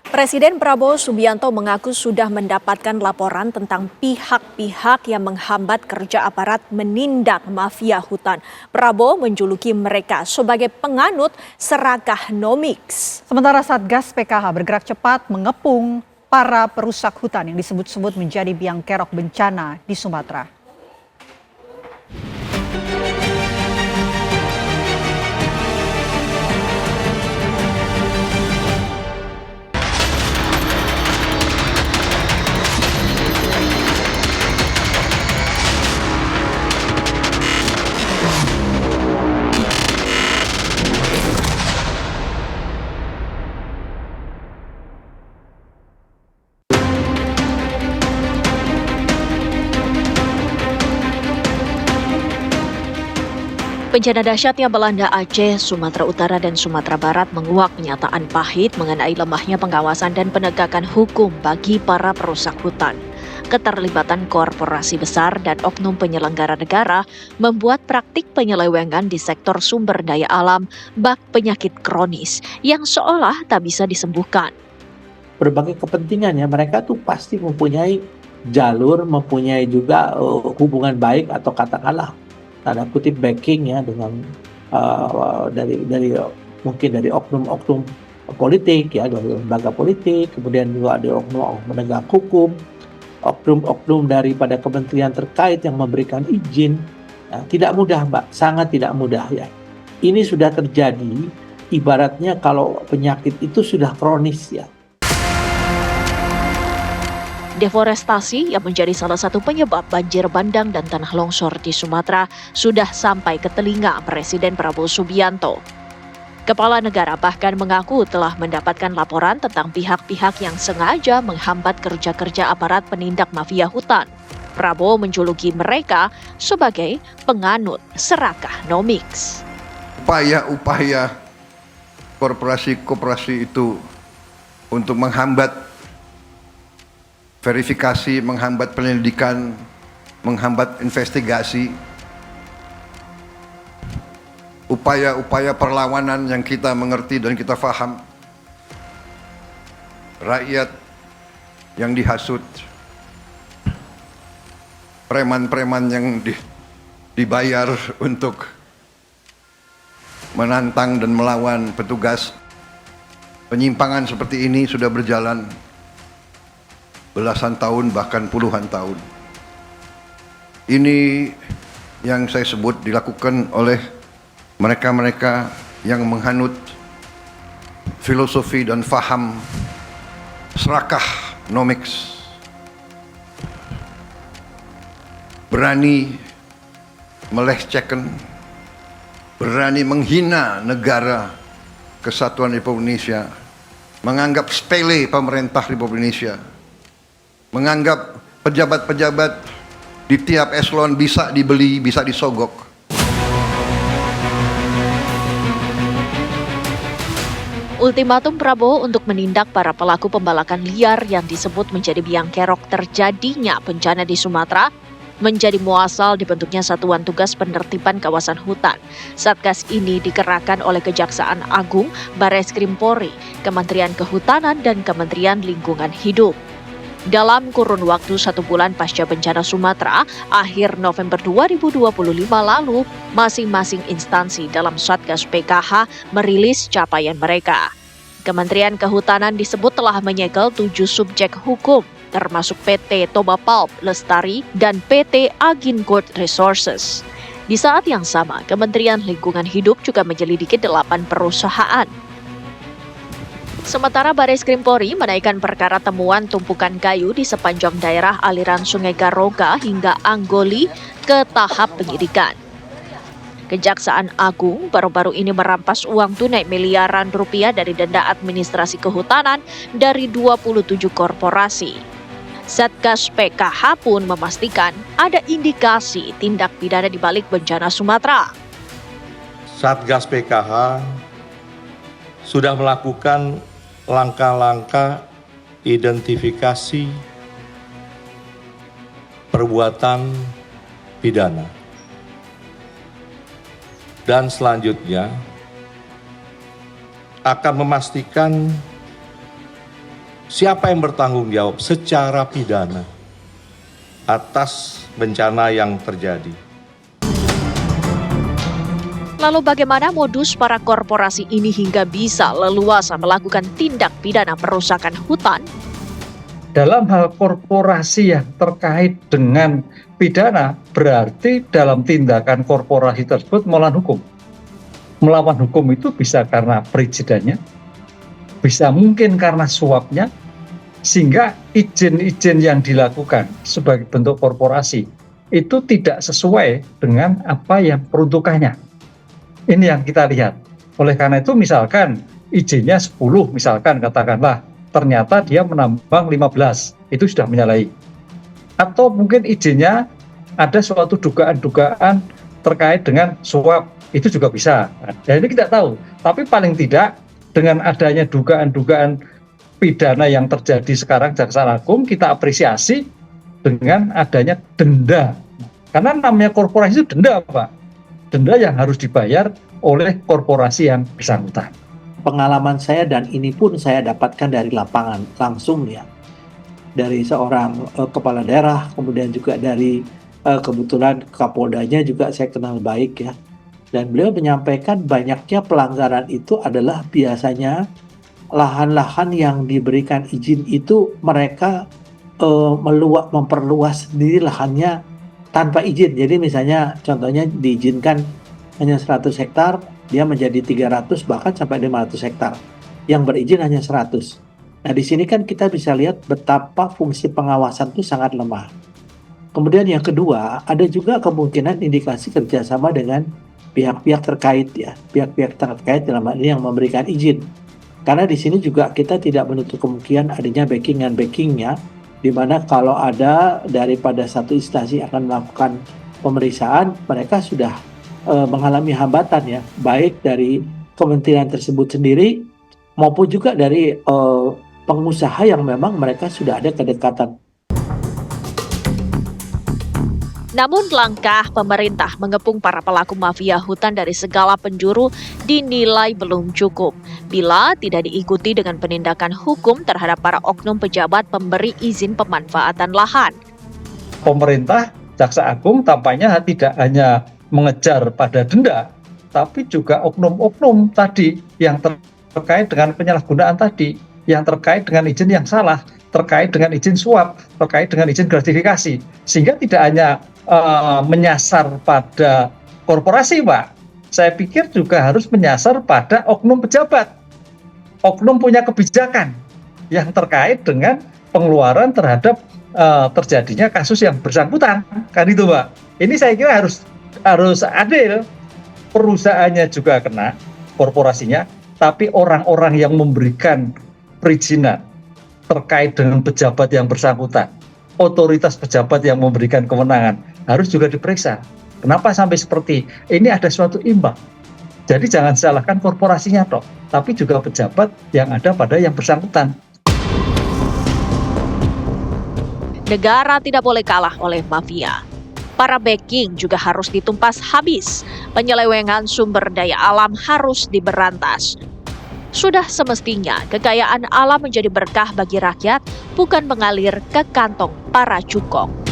Presiden Prabowo Subianto mengaku sudah mendapatkan laporan tentang pihak-pihak yang menghambat kerja aparat menindak mafia hutan. Prabowo menjuluki mereka sebagai penganut serakah nomiks. Sementara Satgas PKH bergerak cepat mengepung para perusak hutan yang disebut-sebut menjadi biang kerok bencana di Sumatera. Bencana dahsyat yang melanda Aceh, Sumatera Utara, dan Sumatera Barat menguak pernyataan pahit mengenai lemahnya pengawasan dan penegakan hukum bagi para perusak hutan. Keterlibatan korporasi besar dan oknum penyelenggara negara membuat praktik penyelewengan di sektor sumber daya alam bak penyakit kronis yang seolah tak bisa disembuhkan. Berbagai kepentingannya mereka tuh pasti mempunyai jalur, mempunyai juga hubungan baik atau katakanlah tanda kutip backing ya dengan dari mungkin dari oknum-oknum politik ya, dari lembaga politik, kemudian juga ada oknum penegak hukum, oknum-oknum daripada kementerian terkait yang memberikan izin. Nah, tidak mudah Mbak, sangat tidak mudah ya. Ini sudah terjadi ibaratnya kalau penyakit itu sudah kronis ya. Deforestasi yang menjadi salah satu penyebab banjir bandang dan tanah longsor di Sumatera sudah sampai ke telinga Presiden Prabowo Subianto. Kepala negara bahkan mengaku telah mendapatkan laporan tentang pihak-pihak yang sengaja menghambat kerja-kerja aparat penindak mafia hutan. Prabowo menjuluki mereka sebagai penganut serakah nomiks. Upaya-upaya korporasi-korporasi itu untuk menghambat verifikasi, menghambat penyelidikan, menghambat investigasi, upaya-upaya perlawanan yang kita mengerti dan kita paham, rakyat yang dihasut, preman-preman yang dibayar untuk menantang dan melawan petugas. Penyimpangan seperti ini sudah berjalan belasan tahun bahkan puluhan tahun. Ini yang saya sebut dilakukan oleh mereka-mereka yang menghanut filosofi dan faham serakah nomiks. Berani melecehkan, berani menghina negara kesatuan Republik Indonesia, menganggap sepele pemerintah Republik Indonesia, menganggap pejabat-pejabat di tiap eselon bisa dibeli, bisa disogok. Ultimatum Prabowo untuk menindak para pelaku pembalakan liar yang disebut menjadi biang kerok terjadinya bencana di Sumatera menjadi muasal dibentuknya Satuan Tugas Penertiban Kawasan Hutan. Satgas ini dikerahkan oleh Kejaksaan Agung, Bareskrim Polri, Kementerian Kehutanan, dan Kementerian Lingkungan Hidup. Dalam kurun waktu 1 bulan pasca bencana Sumatera, akhir November 2025 lalu, masing-masing instansi dalam Satgas PKH merilis capaian mereka. Kementerian Kehutanan disebut telah menyegel 7 subjek hukum, termasuk PT Toba Pulp Lestari dan PT Agincourt Resources. Di saat yang sama, Kementerian Lingkungan Hidup juga menyelidiki 8 perusahaan. Sementara Bareskrim Polri menaikkan perkara temuan tumpukan kayu di sepanjang daerah aliran Sungai Garoga hingga Anggoli ke tahap penyidikan. Kejaksaan Agung baru-baru ini merampas uang tunai miliaran rupiah dari denda administrasi kehutanan dari 27 korporasi. Satgas PKH pun memastikan ada indikasi tindak pidana di balik bencana Sumatera. Satgas PKH sudah melakukan langkah-langkah identifikasi perbuatan pidana. Dan selanjutnya akan memastikan siapa yang bertanggung jawab secara pidana atas bencana yang terjadi. Lalu bagaimana modus para korporasi ini hingga bisa leluasa melakukan tindak pidana perusakan hutan? Dalam hal korporasi yang terkait dengan pidana, berarti dalam tindakan korporasi tersebut melawan hukum. Melawan hukum itu bisa karena perizinannya, bisa mungkin karena suapnya, sehingga izin-izin yang dilakukan sebagai bentuk korporasi itu tidak sesuai dengan apa yang peruntukannya. Ini yang kita lihat. Oleh karena itu misalkan izinnya 10, misalkan katakanlah, ternyata dia menambang 15, itu sudah menyalahi. Atau mungkin izinnya ada suatu dugaan-dugaan terkait dengan suap, itu juga bisa. Nah, ini kita tahu, tapi paling tidak dengan adanya dugaan-dugaan pidana yang terjadi sekarang Jaksa Agung, kita apresiasi dengan adanya denda. Karena namanya korporasi itu denda, Pak. Denda yang harus dibayar oleh korporasi yang bersangkutan. Pengalaman saya dan ini pun saya dapatkan dari lapangan langsung ya, dari seorang kepala daerah, kemudian juga dari kebetulan Kapoldanya juga saya kenal baik ya, dan beliau menyampaikan banyaknya pelanggaran itu adalah biasanya lahan-lahan yang diberikan izin itu mereka memperluas sendiri lahannya tanpa izin. Jadi misalnya contohnya diizinkan hanya 100 hektar, dia menjadi 300 bahkan sampai 500 hektar. Yang berizin hanya 100. Nah, di sini kan kita bisa lihat betapa fungsi pengawasan itu sangat lemah. Kemudian yang kedua, ada juga kemungkinan indikasi kerjasama dengan pihak-pihak terkait ya, pihak-pihak terkait dalam hal ini yang memberikan izin. Karena di sini juga kita tidak menutup kemungkinan adanya backing-nya, di mana kalau ada daripada satu instansi akan melakukan pemeriksaan, mereka sudah mengalami hambatan ya, baik dari kementerian tersebut sendiri maupun juga dari pengusaha yang memang mereka sudah ada kedekatan. Namun langkah pemerintah mengepung para pelaku mafia hutan dari segala penjuru dinilai belum cukup bila tidak diikuti dengan penindakan hukum terhadap para oknum pejabat pemberi izin pemanfaatan lahan. Pemerintah, Jaksa Agung tampaknya tidak hanya mengejar pada denda, tapi juga oknum-oknum tadi yang terkait dengan penyalahgunaan tadi, yang terkait dengan izin yang salah, terkait dengan izin suap, terkait dengan izin gratifikasi, sehingga tidak hanya menyasar pada korporasi, Pak. Saya pikir juga harus menyasar pada oknum pejabat, oknum punya kebijakan yang terkait dengan pengeluaran terhadap terjadinya kasus yang bersangkutan, kan itu, Pak. Ini saya kira harus adil, perusahaannya juga kena, korporasinya, tapi orang-orang yang memberikan perizinan terkait dengan pejabat yang bersangkutan, otoritas pejabat yang memberikan kewenangan harus juga diperiksa. Kenapa sampai seperti ini? Ada suatu imbang. Jadi jangan salahkan korporasinya toh, tapi juga pejabat yang ada pada yang bersangkutan. Negara tidak boleh kalah oleh mafia. Para backing juga harus ditumpas habis. Penyelewengan sumber daya alam harus diberantas. Sudah semestinya kekayaan alam menjadi berkah bagi rakyat, bukan mengalir ke kantong para cukong.